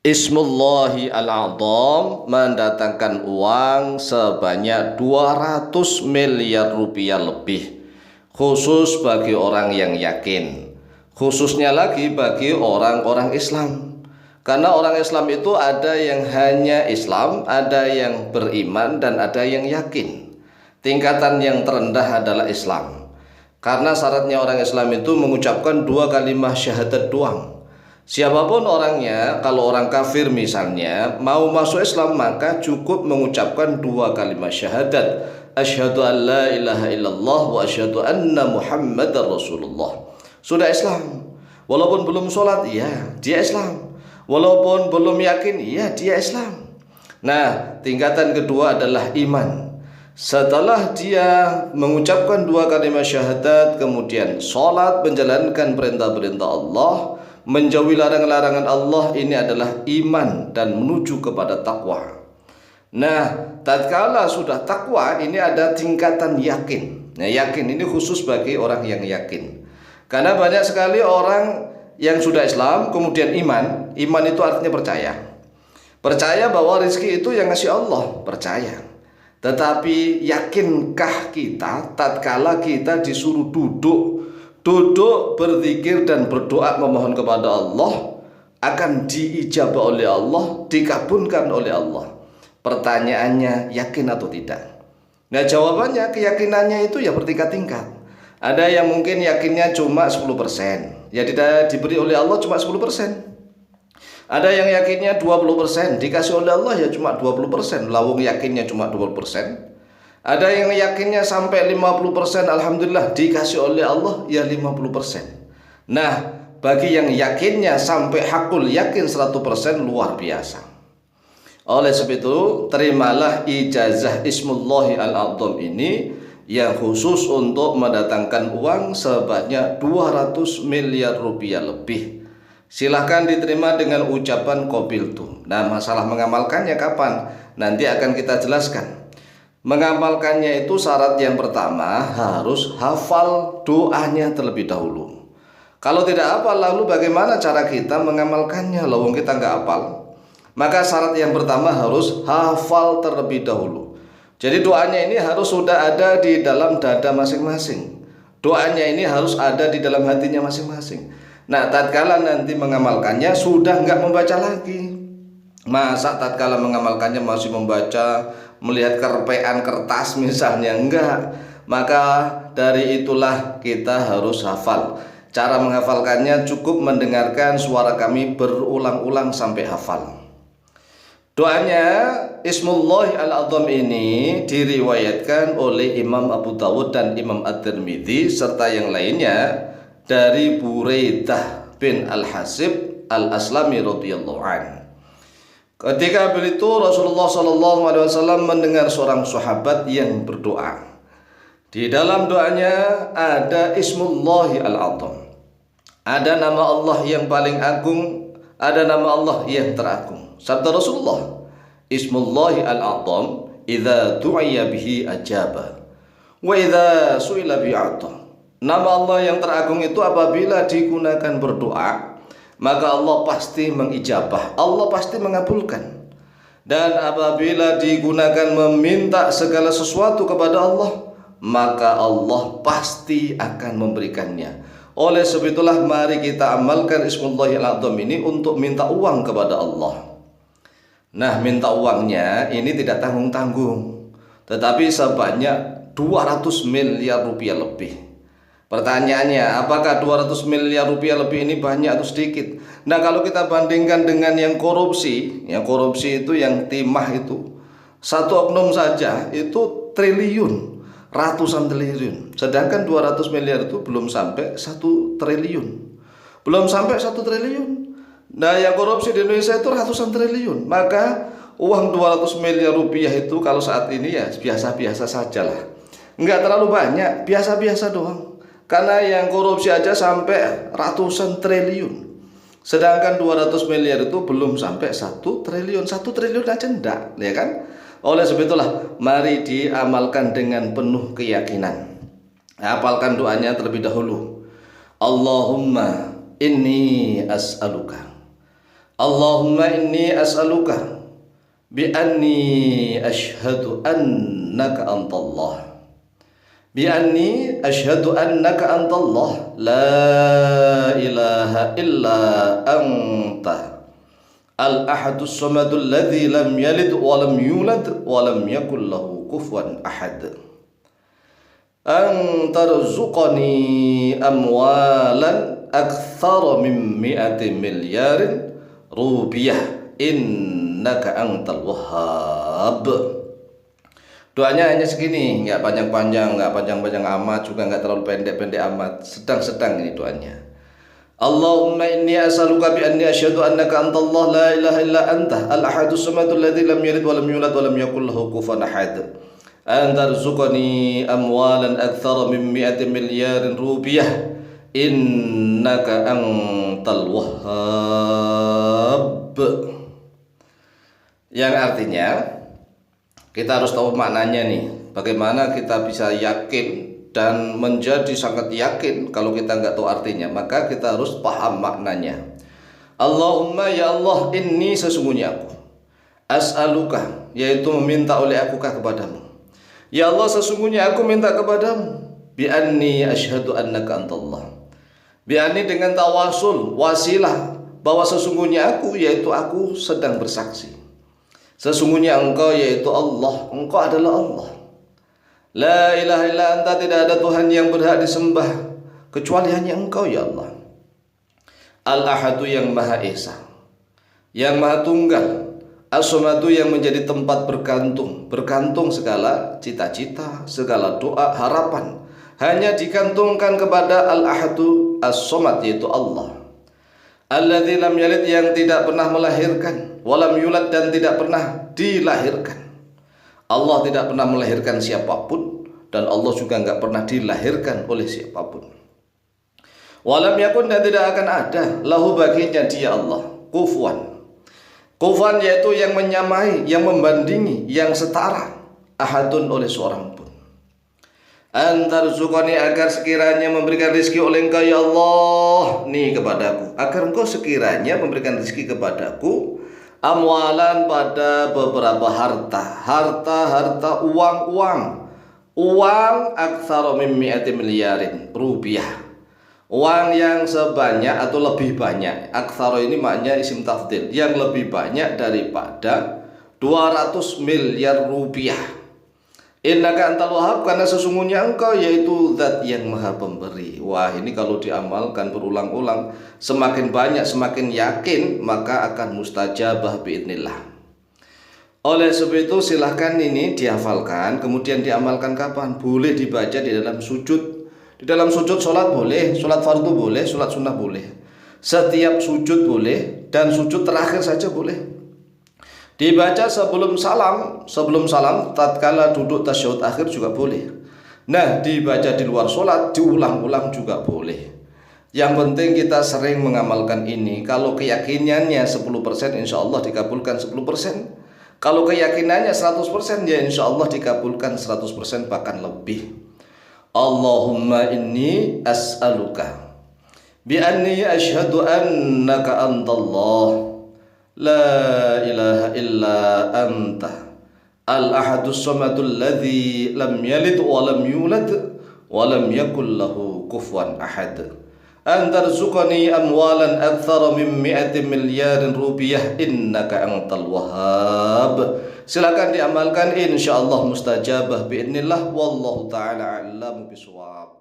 Ismullahi al-A'zam mendatangkan uang sebanyak 200 miliar rupiah lebih, khusus bagi orang yang yakin, khususnya lagi bagi orang-orang Islam. Karena orang Islam itu ada yang hanya Islam, ada yang beriman, dan ada yang yakin. Tingkatan yang terendah adalah Islam, karena syaratnya orang Islam itu mengucapkan dua kalimat syahadat doang. Siapapun orangnya, kalau orang kafir misalnya mau masuk Islam, maka cukup mengucapkan dua kalimat syahadat, asyhadu an la ilaha illallah wa asyhadu anna muhammadar rasulullah. Sudah Islam. Walaupun belum sholat, ya dia Islam. Walaupun belum yakin, ya dia Islam. Nah, tingkatan kedua adalah iman. Setelah dia mengucapkan dua kalimat syahadat, kemudian sholat, menjalankan perintah-perintah Allah, menjauhi larangan-larangan Allah, ini adalah iman dan menuju kepada takwa. Nah, tatkala sudah takwa, ini ada tingkatan yakin. Nah, yakin ini khusus bagi orang yang yakin. Karena banyak sekali orang yang sudah Islam kemudian iman. Iman itu artinya percaya. Percaya bahwa rezeki itu yang ngasih Allah, percaya. Tetapi yakinkah kita tatkala kita disuruh duduk berzikir dan berdoa memohon kepada Allah akan diijabah oleh Allah, dikabulkan oleh Allah? Pertanyaannya, yakin atau tidak? Nah, jawabannya, keyakinannya itu ya bertingkat-tingkat. Ada yang mungkin yakinnya cuma 10%, ya tidak diberi oleh Allah cuma 10%. Ada yang yakinnya 20%, dikasih oleh Allah ya cuma 20%, lawung yakinnya cuma 20%. Ada yang yakinnya sampai 50%, alhamdulillah dikasih oleh Allah ya 50%. Nah, bagi yang yakinnya sampai hakul yakin 100%, luar biasa. Oleh sebab itu, terimalah ijazah Ismullahi al-A'zam ini yang khusus untuk mendatangkan uang sebanyak 200 miliar rupiah lebih. Silahkan diterima dengan ucapan qabiltu. Nah, masalah mengamalkannya kapan? Nanti akan kita jelaskan. Mengamalkannya itu syarat yang pertama harus hafal doanya terlebih dahulu. Kalau tidak hafal, lalu bagaimana cara kita mengamalkannya? Lawang kita nggak hafal. Maka syarat yang pertama harus hafal terlebih dahulu. Jadi doanya ini harus sudah ada di dalam dada masing-masing. Doanya ini harus ada di dalam hatinya masing-masing. Nah, tatkala nanti mengamalkannya sudah nggak membaca lagi. Masa tatkala mengamalkannya masih membaca, melihat kerpean kertas misalnya? Enggak. Maka dari itulah kita harus hafal. Cara menghafalkannya cukup mendengarkan suara kami berulang-ulang sampai hafal. Doanya Ismullahi al-A'zam ini diriwayatkan oleh Imam Abu Dawud dan Imam At-Tirmidzi serta yang lainnya dari Buraidah bin Al-Hasib Al-Aslami radhiyallahu anhu. Ketika itu Rasulullah SAW mendengar seorang sahabat yang berdoa. Di dalam doanya ada Ismullahi al-A'zam. Ada nama Allah yang paling agung, ada nama Allah yang teragung. Sabda Rasulullah, Ismullahi al-A'zam idza du'iya bihi ajaba wa idza su'ila bi'ata. Nama Allah yang teragung itu apabila digunakan berdoa, maka Allah pasti mengijabah, Allah pasti mengabulkan. Dan apabila digunakan meminta segala sesuatu kepada Allah, maka Allah pasti akan memberikannya. Oleh sebab itulah mari kita amalkan Ismullahi al-A'zam ini untuk minta uang kepada Allah. Nah, minta uangnya ini tidak tanggung-tanggung, tetapi sebanyak 200 miliar rupiah lebih. Pertanyaannya, apakah 200 miliar rupiah lebih ini banyak atau sedikit? Nah, kalau kita bandingkan dengan yang korupsi itu yang timah itu, satu oknum saja itu triliun, ratusan triliun. Sedangkan 200 miliar itu belum sampai 1 triliun. Belum sampai 1 triliun. Nah, yang korupsi di Indonesia itu ratusan triliun. Maka uang 200 miliar rupiah itu kalau saat ini ya biasa-biasa sajalah. Enggak terlalu banyak, biasa-biasa doang. Karena yang korupsi aja sampai ratusan triliun. Sedangkan 200 miliar itu belum sampai 1 triliun. 1 triliun aja enggak, ya kan? Oleh sebab itulah mari diamalkan dengan penuh keyakinan. Hafalkan doanya terlebih dahulu. Allahumma inni as'aluka Allahumma inni as'aluka bi anni asyhadu annaka antallah. Bi anni asyhadu annaka antallah la ilaha illa anta al-ahadus samadul ladzi lam yalid wa lam yulad wa lam yakul lahu kufuwan ahad. An tarzuqani amwalan aktsara min 100 milyarin rupiah innaka antal wahhab. Doanya hanya segini, nggak panjang-panjang, nggak panjang-panjang amat, juga nggak terlalu pendek-pendek amat, sedang-sedang ini doanya. Allahumma inni as'aluka bi anni asyhadu annaka antallah la ilaha illa anta al-ahadus samadul ladzi lam yalid wa lam yulad wa lam yakul lahu kufuwan ahad. An tarzuqani amwalan aktsara min 100 milyarin rupiah innaka antal wahhab. Yang artinya kita harus tahu maknanya nih. Bagaimana kita bisa yakin dan menjadi sangat yakin kalau kita nggak tahu artinya, maka kita harus paham maknanya. Allahumma ya Allah, inni sesungguhnya aku as'aluka, yaitu meminta oleh akukah kepadamu. Ya Allah, sesungguhnya aku minta kepadamu bi anni asyhadu annaka antallah. Bi anni dengan tawasul, wasilah bahwa sesungguhnya aku, yaitu aku sedang bersaksi, sesungguhnya engkau yaitu Allah, engkau adalah Allah. La ilaha illa anta, tidak ada Tuhan yang berhak disembah kecuali hanya engkau ya Allah. Al-ahadu yang maha esa, yang maha tunggal. As-somadu yang menjadi tempat bergantung segala cita-cita, segala doa, harapan hanya digantungkan kepada Al-ahadu as-somad, yaitu Allah. Alladzi lam yalid, yang tidak pernah melahirkan, walam yulad, dan tidak pernah dilahirkan. Allah tidak pernah melahirkan siapapun, dan Allah juga nggak pernah dilahirkan oleh siapapun. Walam yakun, dan tidak akan ada lahu baginya dia Allah kufuwan. Kufuwan yaitu yang menyamai, yang membandingi, yang setara, ahadun oleh seorang pun. Antar zukoni, agar sekiranya memberikan rezeki oleh engkau ya Allah nih kepadaku, agar engkau sekiranya memberikan rezeki kepadaku amwalan, pada beberapa harta, uang aktsara min 100 milyarin rupiah, uang yang sebanyak atau lebih banyak. Aktsara ini maknanya isim tafdil, yang lebih banyak daripada 200 miliar rupiah. Innaka antal wahhab, karena sesungguhnya engkau yaitu zat yang maha pemberi. Wah, ini kalau diamalkan berulang-ulang, semakin banyak, semakin yakin, maka akan mustajabah biidznillah. Oleh sebab itu silahkan ini dihafalkan, kemudian diamalkan kapan? Boleh dibaca di dalam sujud. Di dalam sujud sholat boleh, sholat fardu boleh, sholat sunnah boleh. Setiap sujud boleh, dan sujud terakhir saja boleh. Dibaca sebelum salam, tatkala duduk tasyahud akhir juga boleh. Nah, dibaca di luar sholat, diulang-ulang juga boleh. Yang penting kita sering mengamalkan ini. Kalau keyakinannya 10%, insya Allah dikabulkan 10%. Kalau keyakinannya 100%, ya insya Allah dikabulkan 100%, bahkan lebih. Allahumma inni as'aluka bi anni asyhadu annaka antallah la ilaha illa anta al-ahadus samadul ladzi lam yalid wa lam yulad wa lam yakul lahu kufuwan ahad. An tarzuqani amwalan aktsara min 100 milyarin rupiah innaka antal wahhab. Silakan diamalkan, insyaallah mustajabah biidznillah. Wallahu taala a'lamu bishawab.